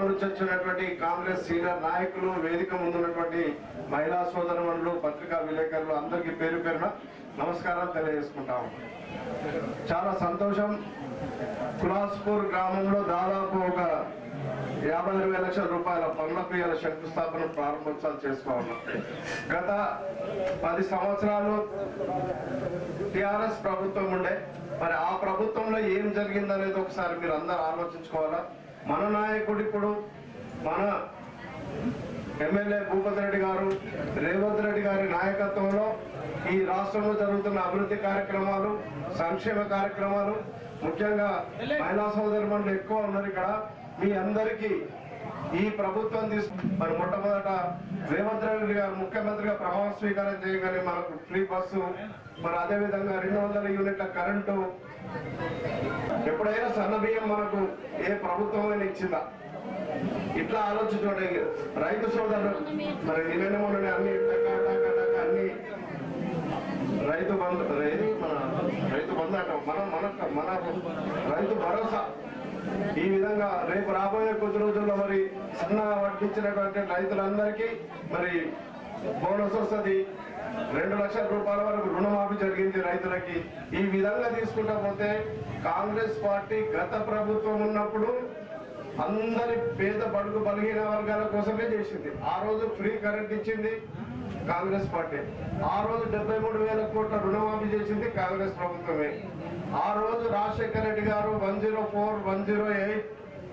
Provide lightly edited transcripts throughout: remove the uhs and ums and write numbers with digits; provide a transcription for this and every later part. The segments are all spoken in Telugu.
నుంచి వచ్చినటువంటి కాంగ్రెస్ సీనియర్ నాయకులు, వేదిక ముందున్నటువంటి మహిళా సోదరులు, పత్రికా విలేకరులు అందరికీ పేరు పేరున నమస్కారాలు తెలియజేసుకుంటాము. చాలా సంతోషం. కులాస్పూర్ గ్రామంలో దాదాపు ఒక 52 లక్షల రూపాయల పనులకు ఇవాళ శంకుస్థాపన ప్రారంభోత్సవాలు చేసుకోవాలి. గత 10 సంవత్సరాలు టిఆర్ఎస్ ప్రభుత్వం ఉండే, మరి ఆ ప్రభుత్వంలో ఏం జరిగిందనేది ఒకసారి మీరు అందరూ ఆలోచించుకోవాలా. మన నాయకుడు ఇప్పుడు మన ఎమ్మెల్యే భూపతి రెడ్డి గారు, రేవంత్ రెడ్డి గారి నాయకత్వంలో ఈ రాష్ట్రంలో జరుగుతున్న అభివృద్ధి కార్యక్రమాలు, సంక్షేమ కార్యక్రమాలు, ముఖ్యంగా మహిళా సోదరులు ఎక్కువ ఉన్నారు ఇక్కడ. మీ అందరికీ ఈ ప్రభుత్వం మరి మొట్టమొదట రేవంత్ రెడ్డి గారు ముఖ్యమంత్రిగా ప్రమాణ స్వీకారం చేయగానే మనకు ఫ్రీ బస్సు, మరి అదేవిధంగా 200 యూనిట్ల కరెంటు, ఎప్పుడైనా సన్న బియ్యం మనకు ఏ ప్రభుత్వం ఇచ్చిందా? ఇట్లా ఆలోచించుకోండి. రైతు సోదరులు మరి నిన్న మొన్న అన్ని అన్ని రైతు బంధు అంటాం, మన రైతు భరోసా. ఈ విధంగా రేపు రాబోయే కొద్ది రోజుల్లో మరి సన్న వడ్డించినటువంటి రైతులందరికీ మరి బోనస్ వస్తుంది. 2 లక్షల రూపాయల వరకు రుణమాఫీ జరిగింది రైతులకి. ఈ విధంగా తీసుకుంటా పోతే కాంగ్రెస్ పార్టీ గత ప్రభుత్వం ఉన్నప్పుడు అందరి పేద బడుగు బలహీన వర్గాల కోసమే చేసింది. ఆ రోజు ఫ్రీ కరెంట్ ఇచ్చింది కాంగ్రెస్ పార్టీ. ఆ రోజు 73,000 కోట్ల రుణమాఫీ చేసింది కాంగ్రెస్ ప్రభుత్వమే. ఆ రోజు రాజశేఖర రెడ్డి గారు 104, 108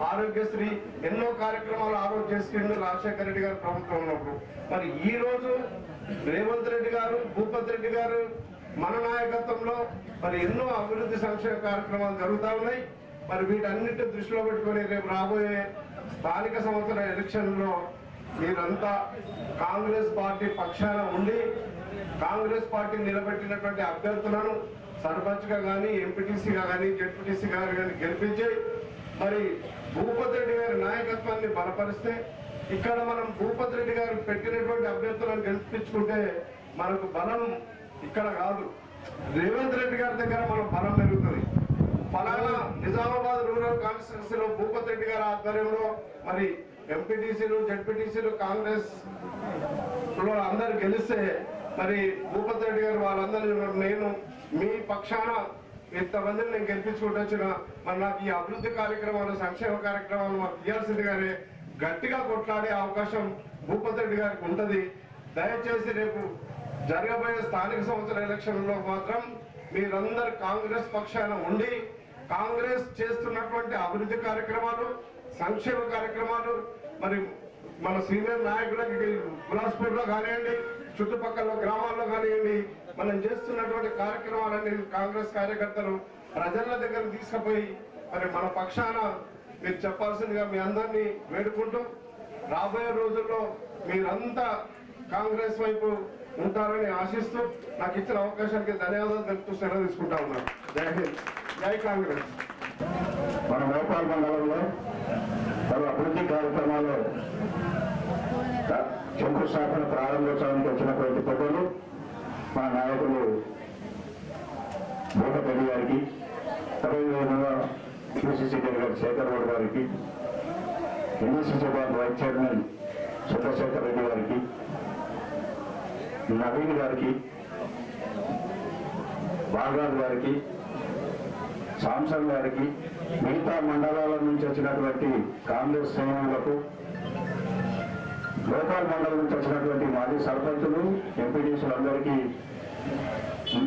ఆరోగ్యశ్రీ ఎన్నో కార్యక్రమాలు ఆ రోజు చేసుకుంటూ రాజశేఖర రెడ్డి గారు ప్రభుత్వం ఉన్నప్పుడు. మరి ఈ రోజు రేవంత్ రెడ్డి గారు, భూపతి రెడ్డి గారు మన నాయకత్వంలో మరి ఎన్నో అభివృద్ధి సంక్షేమ కార్యక్రమాలు జరుగుతూ ఉన్నాయి. మరి వీటన్నిటిని దృష్టిలో పెట్టుకొని రేపు రాబోయే స్థానిక సంస్థల ఎలక్షన్లో మీరంతా కాంగ్రెస్ పార్టీ పక్షాన ఉండి కాంగ్రెస్ పార్టీ నిలబెట్టినటువంటి అభ్యర్థులను సర్పంచ్ గా కానీ, ఎంపీటీసీగా కానీ, జెడ్పీటీసీగా కానీ గెలిపించి మరి భూపతి రెడ్డి గారి నాయకత్వాన్ని బలపరిస్తే, ఇక్కడ మనం భూపతి రెడ్డి గారు పెట్టినటువంటి అభ్యర్థులను గెలిపించుకుంటే మనకు బలం ఇక్కడ కాదు, రేవంత్ రెడ్డి గారి దగ్గర మనం బలం పెరుగుతుంది. ఫలానా నిజామాబాద్ రూరల్ కాన్స్టిట్యున్సీలో భూపతి రెడ్డి గారి ఆధ్వర్యంలో మరి ఎంపీటీసీలు, జెడ్పీటీసీలు కాంగ్రెస్ లో అందరు గెలిస్తే మరి భూపతి రెడ్డి గారు వాళ్ళందరూ నేను మీ పక్షాన ఇంతమందిని నేను గెలిపించుకుంటూ వచ్చిన మరి నాకు ఈ అభివృద్ధి కార్యక్రమాలు, సంక్షేమ కార్యక్రమాలు మాకు ఇవ్వాల్సిందిగానే గట్టిగా కొట్లాడే అవకాశం భూపతి రెడ్డి గారికి ఉంటది. దయచేసి రేపు జరగబోయే స్థానిక సంస్థల ఎలక్షన్లో మాత్రం మీరందరూ కాంగ్రెస్ పక్షాన ఉండి కాంగ్రెస్ చేస్తున్నటువంటి అభివృద్ధి కార్యక్రమాలు, సంక్షేమ కార్యక్రమాలు, మరి మన సీనియర్ నాయకులకి కులాస్పూర్ లో కానివ్వండి, చుట్టుపక్కల గ్రామాల్లో కానివ్వండి, మనం చేస్తున్నటువంటి కార్యక్రమాలన్నీ కాంగ్రెస్ కార్యకర్తలు ప్రజల దగ్గర తీసుకుపోయి మరి మన పక్షాన మీరు చెప్పాల్సిందిగా మీ అందరినీ వేడుకుంటూ రాబోయే రోజుల్లో మీరంతా కాంగ్రెస్ వైపు ఉంటారని ఆశిస్తూ నాకు ఇచ్చిన అవకాశానికి ధన్యవాదాలు తెలుపుతూ సెలవు తీసుకుంటా ఉన్నాను. జై హింద్, జై కాంగ్రెస్. మన మోపాల్ మండలంలో పలు అభివృద్ధి కార్యక్రమాల్లో శంకుస్థాపన ప్రారంభోత్సవానికి వచ్చినటువంటి పెద్దలు మా నాయకులు భూపతి రెడ్డి గారికి, అదేవిధంగా పిసిసి డైరెక్టర్ శేఖర్ గౌడ్ గారికి, NSC board vice chairman Chandrashekar Reddy గారికి, నవీన్ గారికి, బాలరాజు గారికి, సాంసన్ గారికి, మిగతా మండలాల నుంచి వచ్చినటువంటి కాంగ్రెస్ శ్రేణులకు, లోకల్ మండలం నుంచి వచ్చినటువంటి మాజీ సర్పంచులు, ఎంపీటీసీలందరికీ,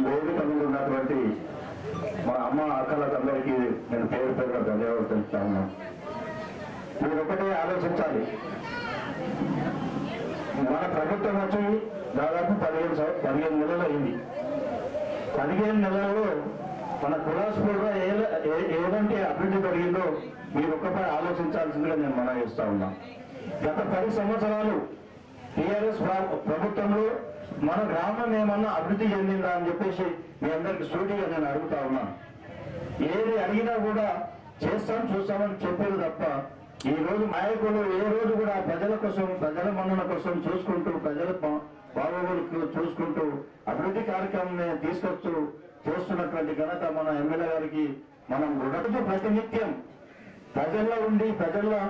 వేదిక మీద ఉన్నటువంటి మా అమ్మ అక్కలందరికీ నేను పేరు పేరుగా ధన్యవాదాలు తెలుపుతా ఉన్నాను. మీరు ఒకటే ఆలోచించాలి, మన ప్రభుత్వం వచ్చి దాదాపు 15 నెలలు అయింది. 15 నెలల్లో మన కులాస్పూర్లో ఏదంటే అభివృద్ధి జరిగిందో మీరు ఒక్కపై ఆలోచించాల్సిందిగా నేను మనవి చేస్తా ఉన్నా. గత 10 సంవత్సరాలు టీఆర్ఎస్ ప్రభుత్వంలో మన గ్రామం ఏమన్నా అభివృద్ధి చెందిందా అని చెప్పేసి మీ అందరికి సూటిగా నేను అడుగుతా ఉన్నాను. ఏది అడిగినా కూడా చేస్తాం చూస్తామని చెప్పేది తప్ప ఈ రోజు నాయకులు ఏ రోజు కూడా ప్రజల కోసం, ప్రజల మన్నన కోసం చూసుకుంటూ, ప్రజల బాగోగులు చూసుకుంటూ అభివృద్ధి కార్యక్రమాన్ని తీసుకొస్తూ చేస్తున్నటువంటి ఘనత మన ఎమ్మెల్యే గారికి మనం రోజు ప్రతినిత్యం ప్రజల్లో ఉండి ప్రజల్లో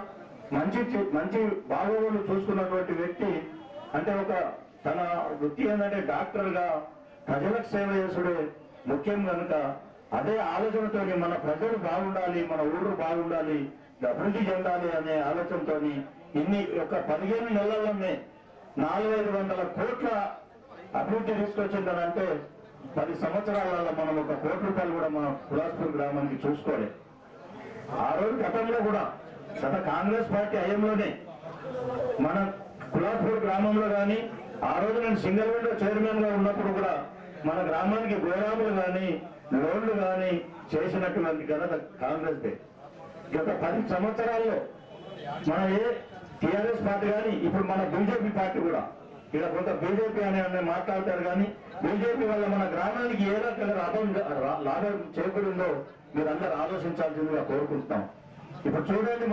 మంచి బాగోగులు చూసుకున్నటువంటి వ్యక్తి, అంటే ఒక తన వృత్తి ఏంటంటే డాక్టర్గా ప్రజలకు సేవ చేసుడే ముఖ్యం కనుక అదే ఆలోచనతో మన ప్రజలు బాగుండాలి, మన ఊరు బాగుండాలి, అభివృద్ధి చెందాలి అనే ఆలోచనతో ఇన్ని ఒక 15 నెలల్లోనే 400-500 కోట్ల అభివృద్ధి తీసుకొచ్చిందనంటే 10 సంవత్సరాలలో మనం 1 కోటి రూపాయలు కూడా మన కులాస్పూర్ గ్రామానికి చూసుకోవాలి. ఆ రోజు గతంలో కూడా గత కాంగ్రెస్ పార్టీ హయాంలోనే మన కులాస్పూర్ గ్రామంలో కానీ ఆ రోజు నేను సింగిల్ విండో చైర్మన్ గా ఉన్నప్పుడు కూడా మన గ్రామానికి గోదాములు కానీ రోడ్లు కానీ చేసినటువంటి ఘనత కాంగ్రెస్ దే. గత 10 సంవత్సరాల్లో మన టీఆర్ఎస్ పార్టీ కానీ ఇప్పుడు మన బీజేపీ పార్టీ కూడా ఇక్కడ కొంత బీజేపీ అనే మాట్లాడతారు కానీ బీజేపీ వల్ల మన గ్రామానికి ఏ రకంగా లాభం చేకూరిందో మీరందరూ ఆలోచించాల్సిందిగా కోరుకుంటున్నాం. ఇప్పుడు చూడండి,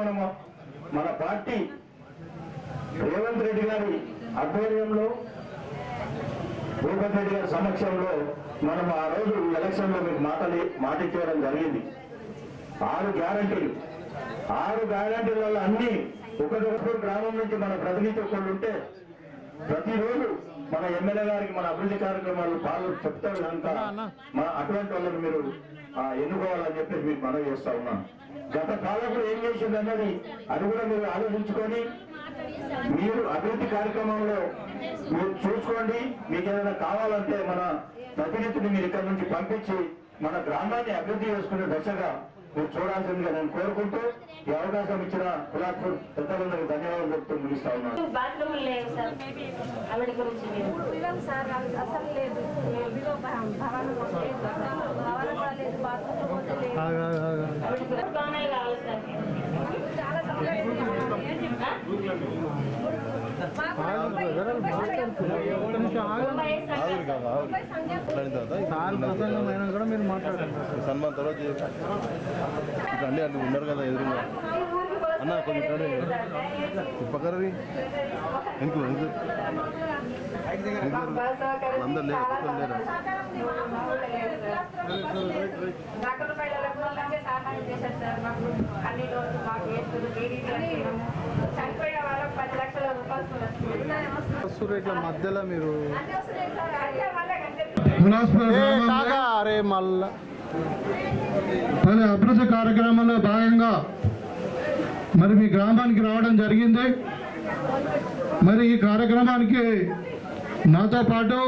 మన పార్టీ రేవంత్ రెడ్డి గారి ఆధ్వర్యంలో భూపతి రెడ్డి గారి సమక్షంలో మనం ఆ రోజు ఎలక్షన్ లో మీకు మాట ఇచ్చేయడం జరిగింది. 6 గ్యారంటీలలో అన్ని ఒకటి గ్రామం నుంచి మన ప్రతినిధి ఒకళ్ళు ఉంటే ప్రతిరోజు మన ఎమ్మెల్యే గారికి మన అభివృద్ధి కార్యక్రమాలు చెప్తారు కనుక అటువంటి వాళ్ళని మీరు ఎన్నుకోవాలని చెప్పేసి మీకు మనవి చేస్తా ఉన్నాను. గత పాలకులు ఏం చేసింది అన్నది అది కూడా మీరు ఆలోచించుకొని మీరు అభివృద్ధి కార్యక్రమంలో మీరు చూసుకోండి. మీకు ఏదైనా కావాలంటే మన ప్రతినిధిని మీరు ఇక్కడ నుంచి పంపించి మన గ్రామాన్ని అభివృద్ధి చేసుకునే దశగా మీరు చూడాల్సిందిగా నేను కోరుకుంటూ ఈ అవకాశం ఇచ్చిన కులాస్పూర్ పెద్దలందరికీ ధన్యవాదాలు చెప్తూ ముగిస్తా ఉన్నాను. కూడా మీరు మాట్లాడండి. సన్మాన్ తర్వాత రండి అన్ని ఉన్నారు కదా ఎదురుగా అన్న కొంచెం పక్కరవి ఎందుకు అందరు లేరు ఇట్లా మధ్యలో మీరు పలు అభివృద్ధి కార్యక్రమంలో భాగంగా మరి మీ గ్రామానికి రావడం జరిగింది. మరి ఈ కార్యక్రమానికి నాతో పాటు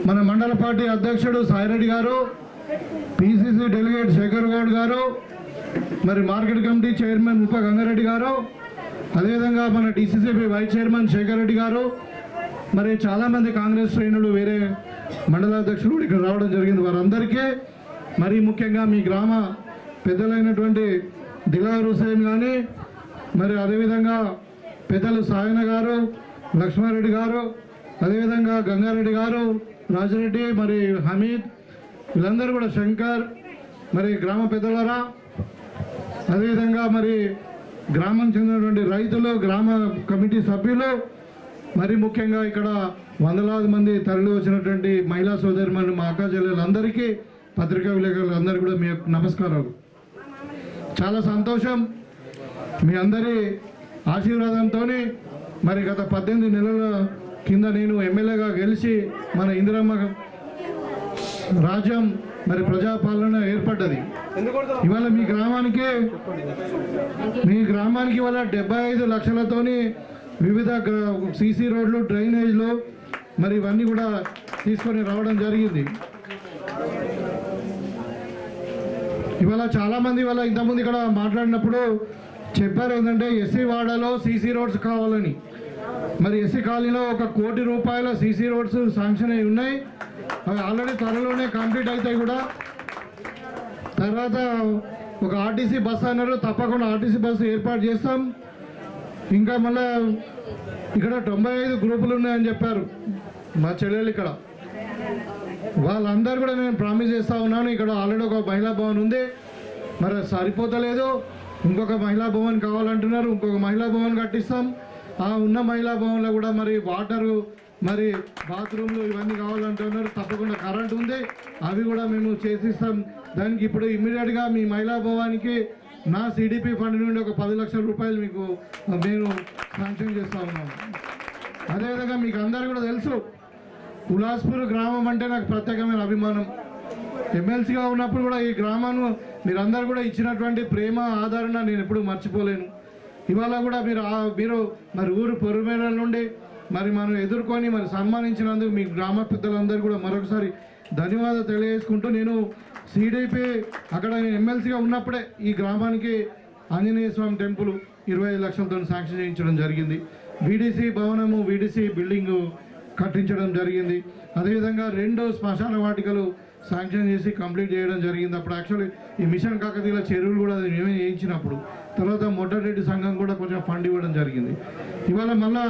మన మండల పార్టీ అధ్యక్షుడు సాయిరెడ్డి గారు, పిసిసి డెలిగేట్ శేఖర్ గౌడ్ గారు, మరి మార్కెట్ కమిటీ చైర్మన్ ఉప గంగారెడ్డి గారు, అదేవిధంగా మన DCCB vice chairman Shekar Reddy గారు, మరి చాలామంది కాంగ్రెస్ శ్రేణులు వేరే మండలాధ్యక్షులు ఇక్కడ రావడం జరిగింది. వారందరికీ మరి ముఖ్యంగా మీ గ్రామ పెద్దలైనటువంటి దిలావర్ హుసేన్ కానీ, మరి అదేవిధంగా పెద్దలు సాయన గారు, లక్ష్మారెడ్డి గారు, అదేవిధంగా గంగారెడ్డి గారు, రాజిరెడ్డి, మరి హమీద్, వీళ్ళందరూ కూడా శంకర్, మరి గ్రామ పెద్దలరా, అదేవిధంగా మరి గ్రామం చెందినటువంటి రైతులు, గ్రామ కమిటీ సభ్యులు, మరి ముఖ్యంగా ఇక్కడ వందలాది మంది తరలి వచ్చినటువంటి మహిళా సోదరిమణులు, మా అక్క చెల్లెలందరికీ, పత్రికా విలేకరులందరికీ కూడా మీ నమస్కారాలు. చాలా సంతోషం, మీ అందరి ఆశీర్వాదంతో మరి గత 18 నెలల కింద నేను ఎమ్మెల్యేగా గెలిచి మన ఇందిరమ్మ రాజ్యం మరి ప్రజాపాలన ఏర్పడ్డది. ఇవాళ మీ గ్రామానికి ఇవాళ 75 లక్షలతోని వివిధ సీసీ రోడ్లు, డ్రైనేజ్లు మరి ఇవన్నీ కూడా తీసుకొని రావడం జరిగింది. ఇవాళ చాలామంది ఇవాళ ఇంతకుముందు ఇక్కడ మాట్లాడినప్పుడు చెప్పారు ఏంటంటే ఎస్సీ వార్డులో సీసీ రోడ్స్ కావాలని. మరి ఎస్సీ కాలనీలో 1 కోటి రూపాయల సీసీ రోడ్స్ శాంక్షన్ అయి ఉన్నాయి. అవి ఆల్రెడీ త్వరలోనే కంప్లీట్ అవుతాయి కూడా. తర్వాత ఒక ఆర్టీసీ బస్సు అన్నారు, తప్పకుండా ఆర్టీసీ బస్సు ఏర్పాటు చేస్తాం. ఇంకా మళ్ళీ ఇక్కడ 95 గ్రూపులు ఉన్నాయని చెప్పారు మా చెల్లెలు. ఇక్కడ వాళ్ళందరూ కూడా నేను ప్రామిస్ చేస్తూ ఉన్నాను. ఇక్కడ ఆల్రెడీ ఒక మహిళా భవన్ ఉంది, మరి సరిపోతలేదు, ఇంకొక మహిళా భవన్ కావాలంటున్నారు, ఇంకొక మహిళా భవన్ కట్టిస్తాం. ఆ ఉన్న మహిళా భవన్లో కూడా మరి వాటరు, మరి బాత్రూమ్లు ఇవన్నీ కావాలంటున్నారు. తప్పకుండా కరెంట్ ఉంది, అవి కూడా మేము చేసిస్తాం. దానికి ఇప్పుడు ఇమ్మీడియట్గా మీ మహిళా భవన్కి నా సిడిపి ఫండ్ నుండి ఒక 10 లక్షల రూపాయలు మీకు నేను శాంక్షన్ చేస్తూ ఉన్నాను. అదేవిధంగా మీకు అందరూ కూడా తెలుసు, కులాస్పూర్ గ్రామం అంటే నాకు ప్రత్యేకమైన అభిమానం. ఎమ్మెల్సీగా ఉన్నప్పుడు కూడా ఈ గ్రామాన్ని మీరందరూ కూడా ఇచ్చినటువంటి ప్రేమ ఆదరణ నేను ఎప్పుడూ మర్చిపోలేను. ఇవాళ కూడా మీరు మరి ఊరు పొరుమేరల నుండి మరి మనం ఎదుర్కొని మరి సన్మానించినందుకు మీ గ్రామ పెద్దలందరూ కూడా మరొకసారి ధన్యవాదాలు తెలియజేసుకుంటూ, నేను సిడిపి అక్కడ నేను ఎమ్మెల్సీగా ఉన్నప్పుడే ఈ గ్రామానికి ఆంజనేయ స్వామి టెంపుల్ 25 లక్షలతో శాంక్షన్ చేయించడం జరిగింది. వీడీసీ భవనము, వీడీసీ బిల్డింగు కట్టించడం జరిగింది. అదేవిధంగా 2 శ్మశాన వాటికలు శాంక్షన్ చేసి కంప్లీట్ చేయడం జరిగింది. అప్పుడు యాక్చువల్లీ ఈ మిషన్ కాకతీయుల చెరువులు కూడా అది మేమే చేయించినప్పుడు, తర్వాత మొట్టరెడ్డి సంఘం కూడా కొంచెం ఫండ్ ఇవ్వడం జరిగింది. ఇవాళ మళ్ళా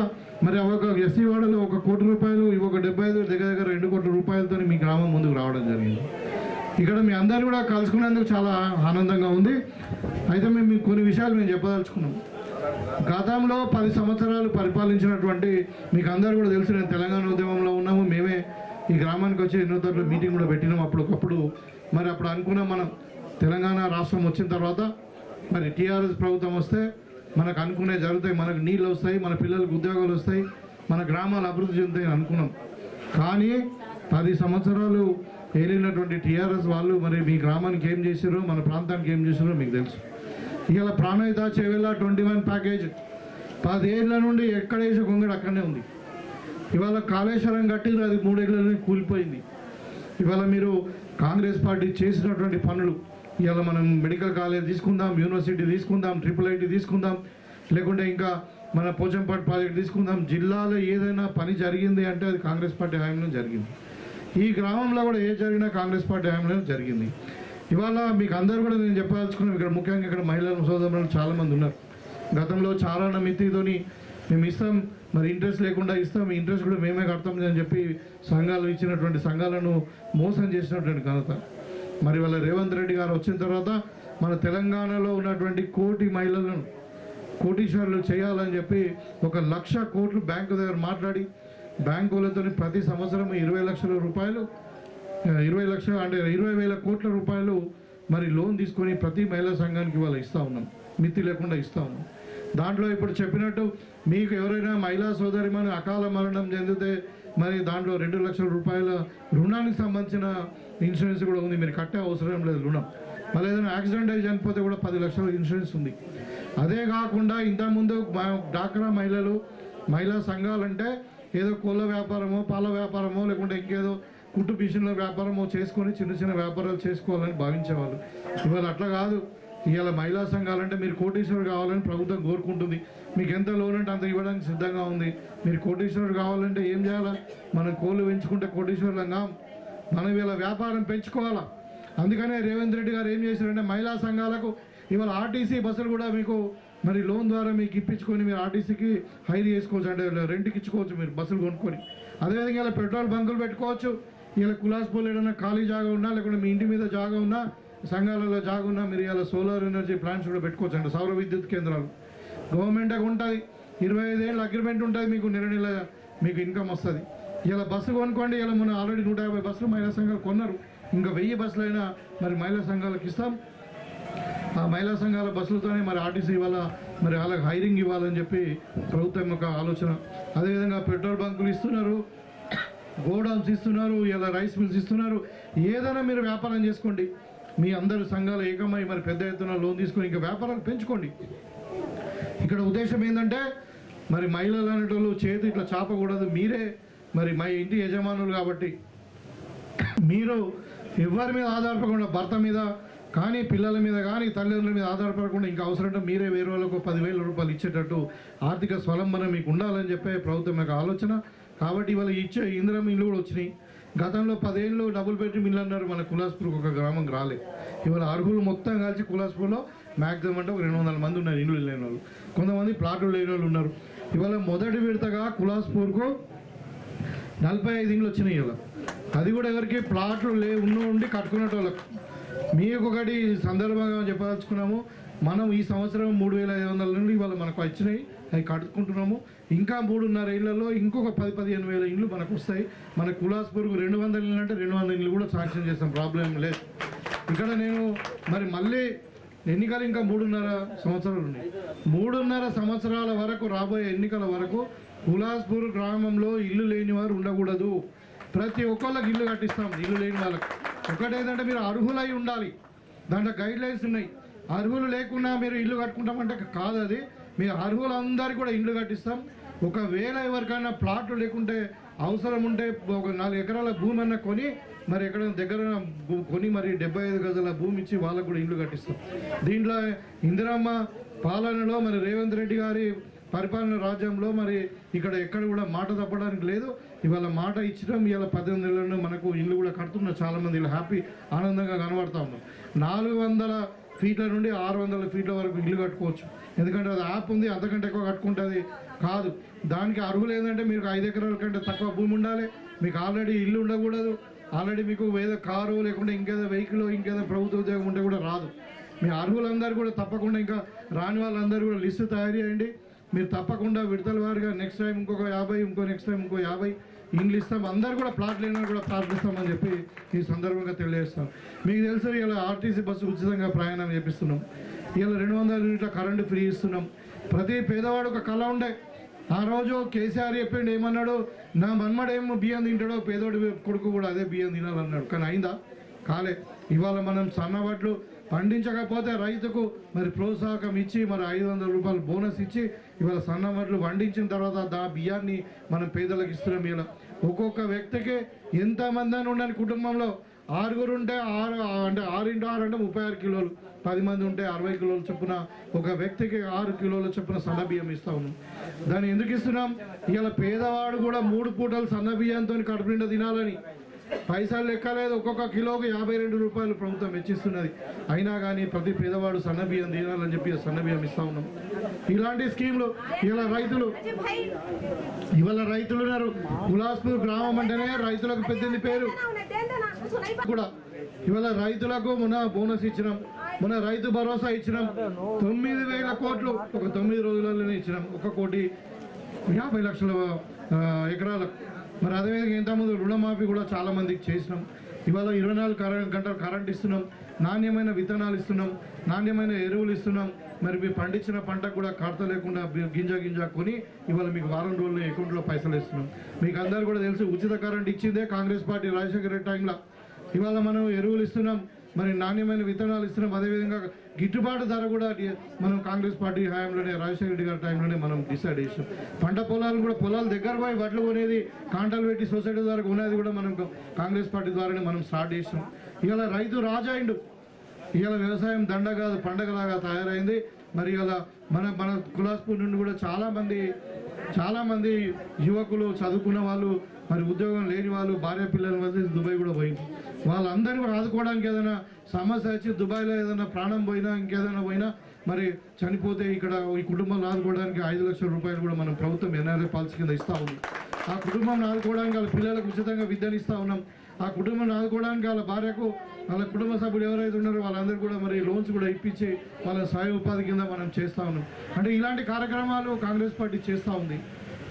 మరి ఒక ఎస్సీ వాడలో 1 కోటి రూపాయలు, ఒక 75 దగ్గర 2 కోట్ల రూపాయలతో మీ గ్రామం ముందుకు రావడం జరిగింది. ఇక్కడ మీ అందరూ కూడా కలుసుకునేందుకు చాలా ఆనందంగా ఉంది. అయితే మేము కొన్ని విషయాలు మేము చెప్పదలుచుకున్నాం. గతంలో 10 సంవత్సరాలు పరిపాలించినటువంటి మీకు అందరూ కూడా తెలుసు, నేను తెలంగాణ ఉద్యమంలో ఉన్నాము. మేమే ఈ గ్రామానికి వచ్చి ఎన్నో తోట్ల మీటింగ్ కూడా పెట్టినాం. అప్పుడు మరి అప్పుడు అనుకున్నాం, మనం తెలంగాణ రాష్ట్రం వచ్చిన తర్వాత మరి టీఆర్ఎస్ ప్రభుత్వం వస్తే మనకు అనుకునే జరుగుతాయి, మనకు నీళ్ళు వస్తాయి, మన పిల్లలకు ఉద్యోగాలు వస్తాయి, మన గ్రామాలు అభివృద్ధి చెందుతాయి అనుకున్నాం. కానీ 10 సంవత్సరాలు ఏలినటువంటి టీఆర్ఎస్ వాళ్ళు మరి మీ గ్రామానికి ఏం చేశారో, మన ప్రాంతానికి ఏం చేశారో మీకు తెలుసు. ఇవాళ ప్రాణహిత చేవేళ 21 ప్యాకేజ్ 10 ఏళ్ళ నుండి ఎక్కడ వేసే గొంగడు అక్కడనే ఉంది. ఇవాళ కాళేశ్వరం కట్టింది, అది 3 ఏళ్ళని కూలిపోయింది. ఇవాళ మీరు కాంగ్రెస్ పార్టీ చేసినటువంటి పనులు, ఇవాళ మనం మెడికల్ కాలేజ్ తీసుకుందాం, యూనివర్సిటీ తీసుకుందాం, IIIT తీసుకుందాం, లేకుంటే ఇంకా మన పోచంపాడు ప్రాజెక్ట్ తీసుకుందాం, జిల్లాలో ఏదైనా పని జరిగింది అంటే అది కాంగ్రెస్ పార్టీ హయాంలో జరిగింది. ఈ గ్రామంలో కూడా ఏ జరిగినా కాంగ్రెస్ పార్టీ హయాంలో జరిగింది. ఇవాళ మీకు అందరూ కూడా నేను చెప్పదలుచుకున్నాం, ఇక్కడ ముఖ్యంగా ఇక్కడ మహిళల సోదరులు చాలామంది ఉన్నారు. గతంలో చారణ మితితోని మేము ఇస్తాం, మరి ఇంట్రెస్ట్ లేకుండా ఇస్తాం, ఇంట్రెస్ట్ కూడా మేమే కడతాం అని చెప్పి సంఘాలు ఇచ్చినటువంటి సంఘాలను మోసం చేసినటువంటి ఘనత మరి వాళ్ళ రేవంత్ రెడ్డి గారు వచ్చిన తర్వాత మన తెలంగాణలో ఉన్నటువంటి 1 కోటి మహిళలను కోటీశ్వరులు చేయాలని చెప్పి 1 లక్ష కోట్లు బ్యాంకు దగ్గర మాట్లాడి బ్యాంకులతో ప్రతి సంవత్సరం 20 లక్షల రూపాయలు 20,000 కోట్ల రూపాయలు మరి లోన్ తీసుకొని ప్రతి మహిళా సంఘానికి వాళ్ళు ఇస్తూ ఉన్నాం, మితి లేకుండా ఇస్తూ ఉన్నాం. దాంట్లో ఇప్పుడు చెప్పినట్టు మీకు ఎవరైనా మహిళా సోదరిమని అకాల మరణం చెందితే మరి దాంట్లో 2 లక్షల రూపాయల రుణానికి సంబంధించిన ఇన్సూరెన్స్ కూడా ఉంది, మీరు కట్టే అవసరం లేదు రుణం. మళ్ళీ ఏదైనా యాక్సిడెంట్ అయి చనిపోతే కూడా 10 లక్షల ఇన్సూరెన్స్ ఉంది. అదే కాకుండా ఇంతకుముందు డాక్రా మహిళా సంఘాలంటే ఏదో కోళ్ళ వ్యాపారమో, పాల వ్యాపారమో, లేకుంటే ఇంకేదో కుట్టు మిషన్ల వ్యాపారమో చేసుకొని చిన్న వ్యాపారాలు చేసుకోవాలని భావించేవాళ్ళు. ఇవాళ అట్లా కాదు. ఇవాళ మహిళా సంఘాలంటే మీరు కోటీశ్వరుడు కావాలని ప్రభుత్వం కోరుకుంటుంది. మీకు ఎంత లోన్ అంటే అంత ఇవ్వడానికి సిద్ధంగా ఉంది. మీరు కోటీశ్వరుడు కావాలంటే ఏం చేయాలా? మనం కోళ్ళు పెంచుకుంటే కోటీశ్వరులంగా మనం ఇవాళ వ్యాపారం పెంచుకోవాలా. అందుకనే రేవంత్ రెడ్డి గారు ఏం చేశారంటే మహిళా సంఘాలకు ఇవాళ ఆర్టీసీ బస్సులు కూడా మీకు మరి లోన్ ద్వారా మీకు ఇప్పించుకొని మీరు ఆర్టీసీకి హైర్ చేసుకోవచ్చు, అంటే రెంట్కి ఇచ్చుకోవచ్చు మీరు బస్సులు కొనుక్కొని. అదేవిధంగా ఇలా పెట్రోల్ బంకులు పెట్టుకోవచ్చు. ఇలా కులాస్పూర్లో ఏదైనా ఖాళీ జాగా ఉన్నా, లేకుంటే మీ ఇంటి మీద జాగా ఉన్నా, సంఘాలలో జాగా ఉన్నా మీరు ఇలా సోలార్ ఎనర్జీ ప్లాంట్స్ కూడా పెట్టుకోవచ్చు, అంటే సౌర విద్యుత్ కేంద్రాలు. గవర్నమెంట్ ఉంటుంది, 25 ఏళ్ళ అగ్రిమెంట్ ఉంటుంది, మీకు నెల మీకు ఇన్కమ్ వస్తుంది. ఇలా బస్సు కొనుక్కోండి. ఇలా మనం ఆల్రెడీ 150 బస్సులు మహిళా సంఘాలు కొన్నారు, ఇంకా 1000 బస్సులైనా మరి మహిళా సంఘాలకు ఇస్తాం. ఆ మహిళా సంఘాల బస్సులతోనే మరి ఆర్టీసీ ఇవ్వాలా, మరి వాళ్ళకి హైరింగ్ ఇవ్వాలని చెప్పి ప్రభుత్వం యొక్క ఆలోచన. అదేవిధంగా పెట్రోల్ బంకులు ఇస్తున్నారు, గోడౌన్స్ ఇస్తున్నారు, ఇలా రైస్ మిల్స్ ఇస్తున్నారు. ఏదైనా మీరు వ్యాపారం చేసుకోండి. మీ అందరు సంఘాలు ఏకమై మరి పెద్ద ఎత్తున లోన్ తీసుకొని ఇంకా వ్యాపారాలు పెంచుకోండి. ఇక్కడ ఉద్దేశం ఏంటంటే మరి మహిళలు అనేటోళ్ళు చేతి ఇట్లా చాపకూడదు. మీరే మరి మా ఇంటి యజమానులు కాబట్టి మీరు ఎవరి మీద ఆధారపడకుండా, భర్త మీద కానీ పిల్లల మీద కానీ తల్లిదండ్రుల మీద ఆధారపడకుండా ఇంకా అవసరం మీరే వేరే వాళ్ళకు 10,000 రూపాయలు ఇచ్చేటట్టు ఆర్థిక స్వలంబన మీకు ఉండాలని చెప్పే ప్రభుత్వం యొక్క ఆలోచన. కాబట్టి ఇవాళ ఇచ్చే ఇందిరమ్మ ఇల్లు కూడా వచ్చినాయి. గతంలో 10 ఏళ్ళు డబుల్ బెడ్రూమ్ ఇల్లు అన్నారు, మన కులాస్పూర్కి ఒక గ్రామం రాలే. ఇవాళ అర్హులు మొత్తం కలిసి కులాస్పూర్లో మ్యాక్సిమం అంటే 200 మంది ఉన్నారు ఇల్లు లేని వాళ్ళు, కొంతమంది ప్లాట్లు లేని వాళ్ళు ఉన్నారు. ఇవాళ మొదటి విడతగా కులాస్పూర్కు 45 ఇండ్లు వచ్చినాయి. ఇవాళ అది కూడా ఎవరికి ప్లాట్లు ఉండి కట్టుకునేట వాళ్ళకు. మీకు ఒకటి సందర్భంగా చెప్పదలుచుకున్నాము, మనం ఈ సంవత్సరం 3,500 నుండి ఇవాళ మనకు వచ్చినాయి, అవి కట్టుకుంటున్నాము. ఇంకా 3.5 ఏళ్లలో ఇంకొక 10-15 వేల ఇండ్లు మనకు వస్తాయి. మన కులాస్పూర్కు 200 ఇళ్ళు అంటే 200 ఇండ్లు కూడా శాంక్షన్ చేస్తాం, ప్రాబ్లం లేదు. ఇక్కడ నేను మరి మళ్ళీ ఎన్నికలు ఇంకా 3.5 సంవత్సరాలు ఉన్నాయి. 3.5 సంవత్సరాల వరకు రాబోయే ఎన్నికల వరకు కులాస్పూర్ గ్రామంలో ఇల్లు లేని వారు ఉండకూడదు. ప్రతి ఒక్కళ్ళకి ఇల్లు కట్టిస్తాం. ఇల్లు లేని వాళ్ళకి ఒకటేదంటే మీరు అర్హులై ఉండాలి. దాంట్లో గైడ్ లైన్స్ ఉన్నాయి. అర్హులు లేకుండా మీరు ఇల్లు కట్టుకుంటామంటే కాదు. అది మీ అర్హులందరికీ కూడా ఇల్లు కట్టిస్తాం. ఒకవేళ ఎవరికైనా ప్లాట్లు లేకుంటే అవసరం ఉంటే ఒక 4 ఎకరాల భూమి అన్న కొని మరి ఎక్కడ దగ్గర కొని మరి 75 గజాల భూమి ఇచ్చి వాళ్ళకు కూడా ఇల్లు కట్టిస్తాం. దీంట్లో ఇందిరమ్మ పాలనలో మరి రేవంత్ రెడ్డి గారి పరిపాలన రాజ్యంలో మరి ఇక్కడ ఎక్కడ కూడా మాట తప్పడానికి లేదు. ఇవాళ మాట ఇచ్చడం ఇవాళ 18 నెలలను మనకు ఇల్లు కూడా కడుతున్నారు. చాలామంది ఇలా హ్యాపీ ఆనందంగా కనబడతా ఉన్నాం. 400 ఫీట్ల నుండి 600 ఫీట్ల వరకు ఇల్లు కట్టుకోవచ్చు. ఎందుకంటే అది యాప్ ఉంది. అంతకంటే ఎక్కువ కట్టుకుంటుంది కాదు. దానికి అర్హులు ఏంటంటే మీకు 5 ఎకరాల కంటే తక్కువ భూమి ఉండాలి. మీకు ఆల్రెడీ ఇల్లు ఉండకూడదు. ఆల్రెడీ మీకు ఏదో కారు లేకుంటే ఇంకేదో వెహికల్ ఇంకేదో ప్రభుత్వ ఉద్యోగం ఉంటే కూడా రాదు. మీ అర్హులందరూ కూడా తప్పకుండా ఇంకా రాని వాళ్ళందరూ కూడా లిస్టు తయారు చేయండి. మీరు తప్పకుండా విడతల వారిగా నెక్స్ట్ టైం ఇంకొక 50 నెక్స్ట్ టైం ఇంకో 50 ఇండ్లు ఇస్తాం. అందరూ కూడా ప్లాట్ లేని కూడా ప్లాట్లు ఇస్తామని చెప్పి ఈ సందర్భంగా తెలియజేస్తాం. మీకు తెలుసు ఇలా ఆర్టీసీ బస్సు ఉచితంగా ప్రయాణం చేపిస్తున్నాం. ఇలా 200 యూనిట్ల కరెంటు ఫ్రీ ఇస్తున్నాం. ప్రతి పేదవాడు ఒక కళ ఉండే. ఆ రోజు కేసీఆర్ చెప్పిండు ఏమన్నాడు, నా మన్మడేమో బియ్యం తింటాడో పేదోడి కొడుకు కూడా అదే బియ్యం తినాలన్నాడు. కానీ అయిందా? కాలే. ఇవాళ మనం సన్నవడ్లు పండించకపోతే రైతుకు మరి ప్రోత్సాహకం ఇచ్చి మరి 500 రూపాయలు బోనస్ ఇచ్చి ఇవాళ సన్నవడ్లు పండించిన తర్వాత ఆ బియ్యాన్ని మనం పేదలకు ఇస్తున్నాం. ఇలా ఒక్కొక్క వ్యక్తికి ఎంతమంది అని ఉండని కుటుంబంలో 6 ఉంటే 6 అంటే 6 × 6 అంటే 36 కిలోలు. 10 మంది ఉంటే 60 కిలోలు చొప్పున ఒక వ్యక్తికి 6 కిలోల చొప్పున సన్న బియ్యం ఇస్తా ఉన్నాం. దాన్ని ఎందుకు ఇస్తున్నాం? ఇలా పేదవాడు కూడా 3 పూటలు సన్న బియ్యంతో కడుపు నిండా తినాలని. పైసలు లెక్కలేదు. ఒక్కొక్క కిలోకి 52 రూపాయలు ప్రభుత్వం వెచ్చిస్తున్నది. అయినా కానీ ప్రతి పేదవాడు సన్న బియ్యం తినాలని చెప్పి సన్న బియ్యం ఇస్తా ఉన్నాం. ఇలాంటి స్కీమ్లు ఇవాళ రైతులు ఉన్నారు. కులాస్పూర్ గ్రామం అంటేనే రైతులకు పెద్ద పేరు కూడా. ఇవాళ రైతులకు మొన్న బోనస్ ఇచ్చినాం. మొన్న రైతు భరోసా ఇచ్చినాం. 9,000 కోట్లు ఒక 9 రోజులలోనే ఇచ్చినాం. 1,50,00,000 ఎకరాలకు. మరి అదేవిధంగా ఇంతకుముందు రుణమాఫీ కూడా చాలా మందికి చేసినాం. ఇవాళ 24 గంటలు కరెంట్ ఇస్తున్నాం. నాణ్యమైన విత్తనాలు ఇస్తున్నాం. నాణ్యమైన ఎరువులు ఇస్తున్నాం. మరి మీరు పండించిన పంటకు కూడా కడత లేకుండా గింజ కొని ఇవాళ మీకు వారం రోజుల్లో అకౌంట్లో పైసలు ఇస్తున్నాం. మీకు అందరూ కూడా తెలుసు ఉచిత కరెంట్ ఇచ్చిందే కాంగ్రెస్ పార్టీ రాజశేఖర రెడ్డి టైంలో. ఇవాళ మనం ఎరువులు ఇస్తున్నాం. మరి నాణ్యమైన విత్తనాలు ఇస్తున్నాం. అదేవిధంగా గిట్టుబాటు ధర కూడా మనం కాంగ్రెస్ పార్టీ హయాంలోనే రాజశేఖర రెడ్డి గారి టైంలోనే మనం డిసైడ్ చేసాం. పంట పొలాలు కూడా పొలాలు దగ్గర పోయి వడ్లు కొనేది కాంటాలు పెట్టి సొసైటీ ద్వారా కొనేది కూడా మనం కాంగ్రెస్ పార్టీ ద్వారానే మనం స్టార్ట్ చేసాం. ఇవాళ రైతు రాజాయిండు. ఇవాళ వ్యవసాయం దండ కాదు పండగలాగా తయారైంది. మరి ఇవాళ మన కులాస్పూర్ నుండి కూడా చాలామంది యువకులు చదువుకున్న వాళ్ళు మరి ఉద్యోగం లేని వాళ్ళు భార్య పిల్లల మధ్య దుబాయ్ కూడా పోయింది. వాళ్ళందరినీ కూడా ఆదుకోవడానికి ఏదైనా సమస్య వచ్చి దుబాయ్లో ఏదైనా ప్రాణం పోయినా ఇంకేదైనా పోయినా మరి చనిపోతే ఇక్కడ ఈ కుటుంబాన్ని ఆదుకోవడానికి 5 లక్షల రూపాయలు కూడా మనం ప్రభుత్వం ఎన్ఆర్ఐ పాలసీ కింద ఇస్తూ ఉంది. ఆ కుటుంబాన్ని ఆదుకోవడానికి వాళ్ళ పిల్లలకు ఉచితంగా విద్యను ఇస్తూ ఉన్నాం. ఆ కుటుంబాన్ని ఆదుకోవడానికి వాళ్ళ భార్యకు వాళ్ళ కుటుంబ సభ్యులు ఎవరైతే ఉన్నారో వాళ్ళందరూ కూడా మరి లోన్స్ కూడా ఇప్పించి వాళ్ళ స్వయం ఉపాధి కింద మనం చేస్తూ ఉన్నాం. అంటే ఇలాంటి కార్యక్రమాలు కాంగ్రెస్ పార్టీ చేస్తూ ఉంది.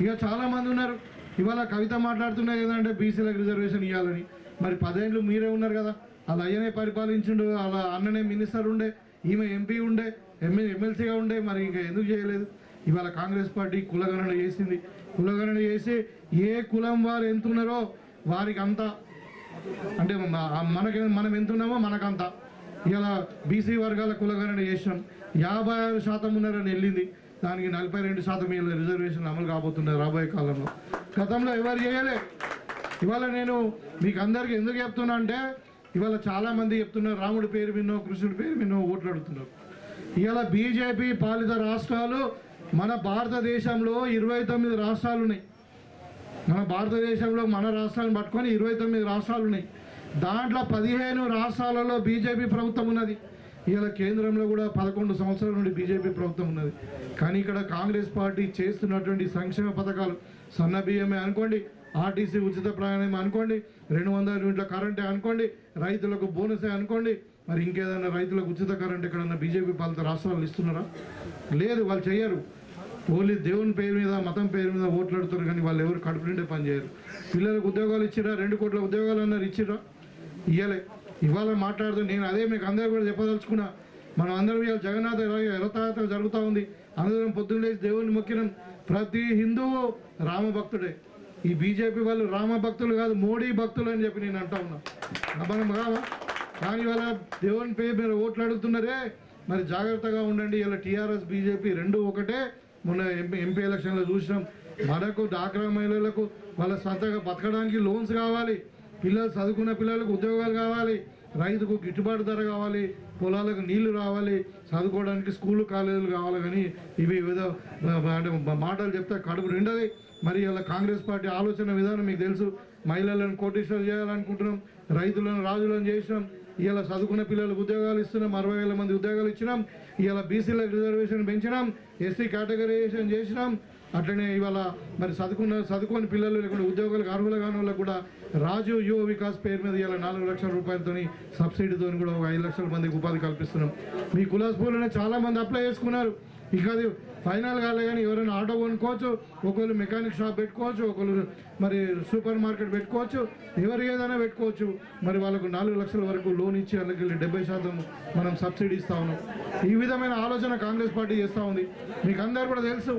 ఇక చాలామంది ఉన్నారు. ఇవాళ కవిత మాట్లాడుతున్నారు ఏదంటే బీసీలకు రిజర్వేషన్ ఇవ్వాలని. మరి 10 ఏళ్ళు మీరే ఉన్నారు కదా. వాళ్ళ అయ్యనే పరిపాలించిండు. వాళ్ళ అన్ననే మినిస్టర్ ఉండే, ఈమె ఎంపీ ఉండే, ఎమ్మెల్సీగా ఉండే. మరి ఇంకా ఎందుకు చేయలేదు? ఇవాళ కాంగ్రెస్ పార్టీ కులగణన చేసింది. కులగణన చేసి ఏ కులం వారు ఎంతున్నారో వారికి అంతా అంటే మనం ఎంతున్నామో మనకంతా. ఇలా బీసీ వర్గాల కులగణన చేసినాం. 56% ఉన్నారని వెళ్ళింది. దానికి 42% రిజర్వేషన్ అమలు కాబోతున్నారు రాబోయే కాలంలో. గతంలో ఎవరు చేయలే. ఇవాళ నేను మీకు అందరికీ ఎందుకు చెప్తున్నా అంటే ఇవాళ చాలామంది చెప్తున్నారు రాముడి పేరు విన్నో కృష్ణుడి పేరు విన్నో ఓట్లు అడుగుతున్నారు. ఇవాళ బీజేపీ పాలిత రాష్ట్రాలు మన భారతదేశంలో 29 రాష్ట్రాలు ఉన్నాయి. మన భారతదేశంలో మన రాష్ట్రాలను పట్టుకొని 29 రాష్ట్రాలు ఉన్నాయి. దాంట్లో 15 రాష్ట్రాలలో బీజేపీ ప్రభుత్వం ఉన్నది. ఇలా కేంద్రంలో కూడా 11 సంవత్సరాల నుండి బీజేపీ ప్రభుత్వం ఉన్నది. కానీ ఇక్కడ కాంగ్రెస్ పార్టీ చేస్తున్నటువంటి సంక్షేమ పథకాలు సన్న బియ్యమే అనుకోండి, ఆర్టీసీ ఉచిత ప్రయాణం అనుకోండి, 200 యూనిట్ల కరెంటే అనుకోండి, రైతులకు బోనసే అనుకోండి. మరి ఇంకేదైనా రైతులకు ఉచిత కరెంట్ ఎక్కడన్నా బీజేపీ పాలిత రాష్ట్రాలు ఇస్తున్నారా? లేదు, వాళ్ళు చేయరు. ఓన్లీ దేవుని పేరు మీద మతం పేరు మీద ఓట్లు అడుగుతారు. కానీ వాళ్ళు ఎవరు కడుపు నిండే పని చేయరు. పిల్లలకు ఉద్యోగాలు ఇచ్చిరా? 2 కోట్ల ఉద్యోగాలు అన్నారు, ఇచ్చిరా? ఇవ్వలే. ఇవాళ మాట్లాడుతూ నేను అదే మీకు అందరూ కూడా చెప్పదలుచుకున్నా. మనం అందరం ఇవాళ జగన్నాథ రథయాత్ర జరుగుతూ ఉంది. అందరం పొద్దున్న లేచి దేవుని మొక్కినాం. ప్రతి హిందువు రామ భక్తుడే. ఈ బీజేపీ వాళ్ళు రామ భక్తులు కాదు, మోడీ భక్తులు అని చెప్పి నేను అంటా ఉన్నా. మనం కావా? కానీ వాళ్ళ దేవుని పేరు మీరు ఓట్లు అడుగుతున్నారే, మరి జాగ్రత్తగా ఉండండి. ఇలా టీఆర్ఎస్ బీజేపీ రెండు ఒకటే. మొన్న ఎంపీ ఎలక్షన్లో చూసినాం. మనకు డాక్రా మహిళలకు వాళ్ళ సొంతంగా బతకడానికి లోన్స్ కావాలి, పిల్లలు చదువుకున్న పిల్లలకు ఉద్యోగాలు కావాలి, రైతుకు గిట్టుబాటు ధర కావాలి, పొలాలకు నీళ్లు రావాలి, చదువుకోవడానికి స్కూళ్ళు కాలేజీలు కావాలి. కానీ ఇవి ఏదో అంటే మాటలు చెప్తే కడుపు నిండది. మరి ఇలా కాంగ్రెస్ పార్టీ ఆలోచన విధానం మీకు తెలుసు. మహిళలను కోటీశ్వరులు చేయాలనుకుంటున్నాం, రైతులను రాజులను చేసినాం. ఇలా చదువుకున్న పిల్లలకు ఉద్యోగాలు ఇస్తున్నాం, 60,000 మంది ఉద్యోగాలు ఇచ్చినాం. ఇలా బీసీలకు రిజర్వేషన్ పెంచినాం, ఎస్సీ కేటగరైజేషన్ చేసినాం. అట్లనే ఇవాళ మరి చదువుకొని పిల్లలు లేకుండా ఉద్యోగాలకు అర్హులు కాని వాళ్ళకు కూడా రాజు యువ వికాస్ పేరు మీద ఇలా 4 లక్షల రూపాయలతో సబ్సిడీతో కూడా 5 లక్షల మందికి ఉపాధి కల్పిస్తున్నాం. మీ కులాస్పూర్లోనే చాలా మంది అప్లై చేసుకున్నారు. ఇక అది ఫైనల్ కాలే కానీ ఎవరైనా ఆటో కొనుక్కోవచ్చు, ఒకళ్ళు మెకానిక్ షాప్ పెట్టుకోవచ్చు, ఒకళ్ళు మరి సూపర్ మార్కెట్ పెట్టుకోవచ్చు, ఎవరు ఏదైనా పెట్టుకోవచ్చు. మరి వాళ్ళకు 4 లక్షల వరకు లోన్ ఇచ్చి వాళ్ళకి 70% మనం సబ్సిడీ ఇస్తా ఉన్నాం. ఈ విధమైన ఆలోచన కాంగ్రెస్ పార్టీ చేస్తూ ఉంది, మీకు అందరు కూడా తెలుసు.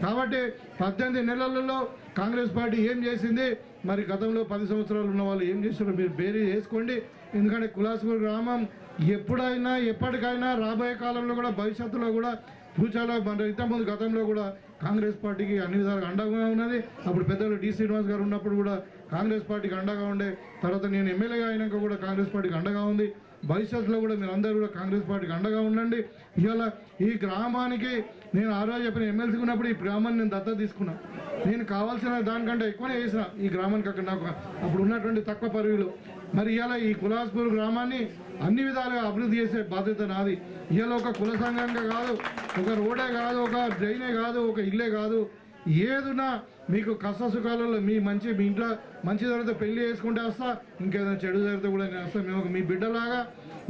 కాబట్టి 18 నెలలలో కాంగ్రెస్ పార్టీ ఏం చేసింది, మరి గతంలో 10 సంవత్సరాలు ఉన్న వాళ్ళు ఏం చేస్తారో మీరు బేరీ వేసుకోండి. ఎందుకంటే కులాస్పూర్ గ్రామం ఎప్పుడైనా ఎప్పటికైనా రాబోయే కాలంలో కూడా భవిష్యత్తులో కూడా ఫ్యూచర్లో మన ఇంతకుముందు గతంలో కూడా కాంగ్రెస్ పార్టీకి అన్ని విధాలుగా అండగా ఉన్నది. అప్పుడు పెద్దలు డి శ్రీనివాస్ గారు ఉన్నప్పుడు కూడా కాంగ్రెస్ పార్టీకి అండగా ఉండే, తర్వాత నేను ఎమ్మెల్యేగా అయినాక కూడా కాంగ్రెస్ పార్టీకి అండగా ఉంది. భవిష్యత్తులో కూడా మీరు అందరూ కూడా కాంగ్రెస్ పార్టీకి అండగా ఉండండి. ఇవాళ ఈ గ్రామానికి నేను ఆ రోజు చెప్పిన ఎమ్మెల్సీ ఉన్నప్పుడు ఈ గ్రామాన్ని నేను దత్తత తీసుకున్నా. నేను కావాల్సిన దానికంటే ఎక్కువనే చేసిన ఈ గ్రామానికి. అక్కడ నాకు అప్పుడు ఉన్నటువంటి తక్కువ పరివిలో మరి ఇవాళ ఈ కులాస్పూర్ గ్రామాన్ని అన్ని విధాలుగా అభివృద్ధి చేసే బాధ్యత నాది. ఇవాళ ఒక కుల సంఘంగా కాదు, ఒక రోడే కాదు, ఒక డ్రైనే కాదు, ఒక ఇల్లే కాదు, ఏదున్నా మీకు కష్ట సుఖాలలో మీ ఇంట్లో మంచి జరిగితే పెళ్లి చేసుకుంటే వస్తా, ఇంకేదైనా చెడు జరిగితే కూడా నేను వస్తా. మేము మీ బిడ్డలాగా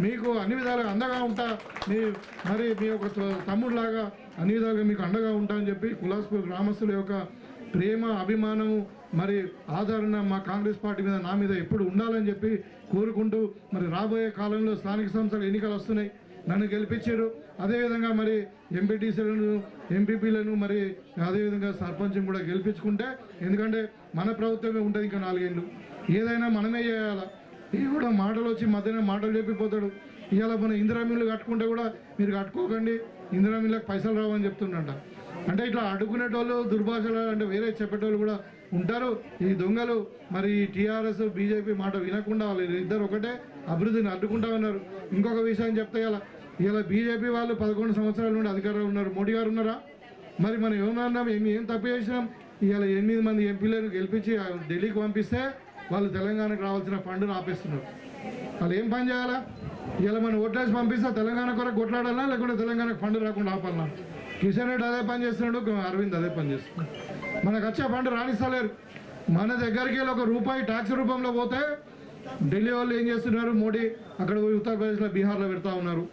మీకు అన్ని విధాలుగా అండగా ఉంటా, మరి మీ యొక్క తమ్ముడులాగా అన్ని విధాలుగా మీకు అండగా ఉంటా అని చెప్పి కులాస్పూర్ గ్రామస్తుల యొక్క ప్రేమ అభిమానము మరి ఆదరణ మా కాంగ్రెస్ పార్టీ మీద నా మీద ఎప్పుడు ఉండాలని చెప్పి కోరుకుంటూ, మరి రాబోయే కాలంలో స్థానిక సంస్థల ఎన్నికలు వస్తున్నాయి, నన్ను గెలిపించారు. అదేవిధంగా మరి ఎంపీటీసీలను ఎంపీపీలను మరి అదేవిధంగా సర్పంచ్ని కూడా గెలిపించుకుంటే, ఎందుకంటే మన ప్రభుత్వమే ఉంటుంది ఇంకా 4 ఏళ్ళు, ఏదైనా మనమే చేయాలా. ఇది కూడా మాటలు వచ్చి మధ్యన మాటలు చెప్పిపోతాడు. ఇవాళ మన ఇందిరా మిల్లు కట్టుకుంటే కూడా మీరు కట్టుకోకండి, ఇందిరా మిల్లకు పైసలు రావని చెప్తుండంట. అంటే ఇట్లా అడ్డుకునేటోళ్ళు దుర్భాషలు అంటే వేరే చెప్పేటోళ్ళు కూడా ఉంటారు. ఈ దొంగలు మరి టీఆర్ఎస్ బీజేపీ మాట వినకుండా వాళ్ళు ఇద్దరు ఒకటే అభివృద్ధిని అడ్డుకుంటా ఉన్నారు. ఇంకొక విషయం చెప్తే ఇలా బీజేపీ వాళ్ళు 11 సంవత్సరాల నుండి అధికారంలో ఉన్నారు. మోడీ గారు ఉన్నారా? మరి మనం ఏమన్నాం, ఏం తప్పు చేసినాం? ఇవాళ 8 మంది ఎంపీలను గెలిపించి ఢిల్లీకి పంపిస్తే వాళ్ళు తెలంగాణకు రావాల్సిన ఫండ్ను ఆపేస్తున్నారు. వాళ్ళు ఏం పని చేయాలా? ఇలా మనం ఓట్లేసి పంపిస్తే తెలంగాణ కొరకు కొట్లాడాలా, లేకుంటే తెలంగాణకు ఫండ్ రాకుండా ఆపాలన్నా? కిషన్ రెడ్డి అదే పని చేస్తున్నాడు, అరవింద్ అదే పని చేస్తున్నాడు. మనకు వచ్చే ఫండ్ రాణిస్తలేరు. మన దగ్గరికి ఒక రూపాయి ట్యాక్స్ రూపంలో పోతే ఢిల్లీ వాళ్ళు ఏం చేస్తున్నారు, మోడీ అక్కడ పోయి ఉత్తరప్రదేశ్లో బీహార్లో పెడతా ఉన్నారు.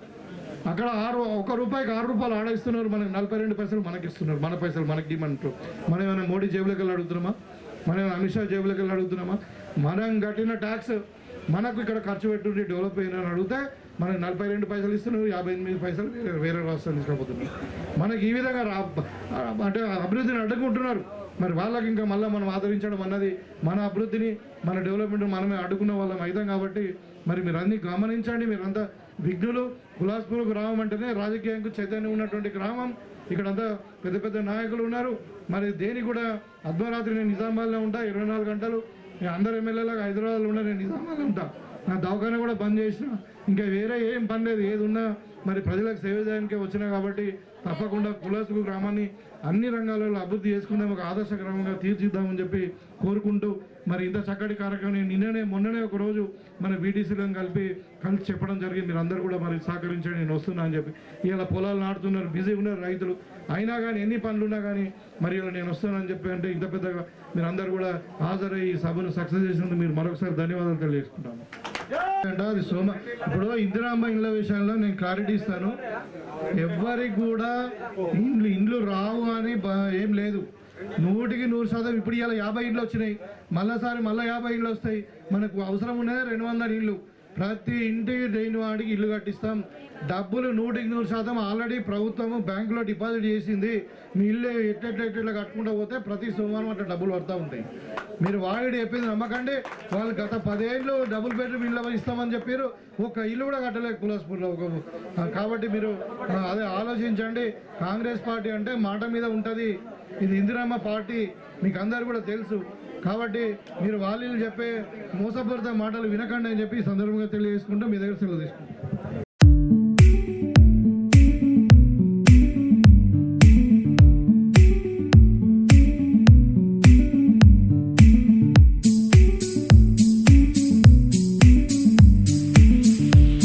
అక్కడ 1 రూపాయికి 6 రూపాయలు ఆడ ఇస్తున్నారు, మనకు 42 పైసలు మనకి ఇస్తున్నారు. మన పైసలు మనకి డిమాండ్. మనం ఏమైనా మోడీ జేబులోకి వెళ్ళి అడుగుతున్నామా? మనం ఏమైనా అమిత్ షా జేబులోకి వెళ్ళి అడుగుతున్నామా? మనం కట్టిన ట్యాక్స్ మనకు ఇక్కడ ఖర్చు పెట్టుండి డెవలప్ అయినా అడిగితే మనకు 42 పైసలు ఇస్తున్నారు, 58 పైసలు వేరే రాష్ట్రాలు తీసుకుపోతున్నారు. మనకి ఈ విధంగా అంటే అభివృద్ధిని అడ్డుకుంటున్నారు. మరి వాళ్ళకి ఇంకా మళ్ళీ మనం ఆదరించడం అన్నది మన అభివృద్ధిని మన డెవలప్మెంట్ మనమే అడ్డుకున్న వాళ్ళం అవుతాం. కాబట్టి మరి మీరు అన్ని గమనించండి. మీరంతా విఘ్నులు. కులాస్పూర్ గ్రామం అంటేనే రాజకీయానికి చైతన్యం ఉన్నటువంటి గ్రామం. ఇక్కడంతా పెద్ద పెద్ద నాయకులు ఉన్నారు. మరి దేని కూడా అర్ధరాత్రి నేను నిజామాబాద్లో ఉంటా 24 గంటలు. అందరు ఎమ్మెల్యేలాగా హైదరాబాద్లో ఉన్నా, నేను నిజామాబాద్లో ఉంటా. నా దవాఖాన కూడా బంద్ చేసిన, ఇంకా వేరే ఏం పని లేదు. ఏది ఉన్నా మరి ప్రజలకు సేవ చేయడానికే వచ్చినా. కాబట్టి తప్పకుండా కులాస్పూర్ గ్రామాన్ని అన్ని రంగాలలో అభివృద్ధి చేసుకుందాం, ఒక ఆదర్శ గ్రామంగా తీర్చిద్దామని చెప్పి కోరుకుంటూ, మరి ఇంత చక్కటి కార్యక్రమం మొన్ననే ఒక రోజు మన బీటీసీలను కలిసి చెప్పడం జరిగింది. మీరు అందరూ కూడా మరి సహకరించండి, నేను వస్తున్నా అని చెప్పి. ఇలా పొలాలు నాటుతున్నారు, బిజీ ఉన్నారు రైతులు. అయినా కానీ ఎన్ని పనులు ఉన్నా కానీ మరి ఇలా నేను వస్తానని చెప్పి అంటే ఇంత పెద్దగా మీరు అందరూ కూడా హాజరై ఈ సభను సక్సెస్ చేసినందుకు మీరు మరొకసారి ధన్యవాదాలు తెలియజేసుకుంటాను. అది ఇప్పుడు ఇందిరామ్మ ఇళ్ళ విషయంలో నేను క్లారిటీ ఇస్తాను. ఎవ్వరికి కూడా ఇండ్లు రావు అని ఏం లేదు. 100% ఇప్పుడు ఇలా 50 ఇండ్లు వచ్చినాయి, మళ్ళీ 50 ఇండ్లు వస్తాయి. మనకు అవసరం ఉన్నదే 200 ఇండ్లు. ప్రతి ఇంటికి లేని వాడికి ఇల్లు కట్టిస్తాం. డబ్బులు 100% ఆల్రెడీ ప్రభుత్వము బ్యాంకులో డిపాజిట్ చేసింది. మీ ఇల్లు ఎట్లా కట్టుకుంటూ పోతే ప్రతి సోమవారం అట్లా డబ్బులు పడుతూ ఉంటాయి. మీరు వాడి చెప్పింది నమ్మకండి. వాళ్ళు గత 10 ఏళ్ళు డబుల్ బెడ్రూమ్ ఇల్లు ఇస్తామని చెప్పారు, ఒక్క ఇల్లు కూడా కట్టలేదు కులాస్పూర్లో. కాబట్టి మీరు అదే ఆలోచించండి. కాంగ్రెస్ పార్టీ అంటే మాట మీద ఉంటుంది, ఇది ఇందిరమ్మ పార్టీ మీకు అందరు కూడా తెలుసు. కాబట్టి మీరు వాళ్ళు చెప్పే మోసపూరిత మాటలు వినకండి అని చెప్పి ఈ సందర్భంగా తెలియజేసుకుంటూ మీ దగ్గర సెలవు తీసుకుంటాం.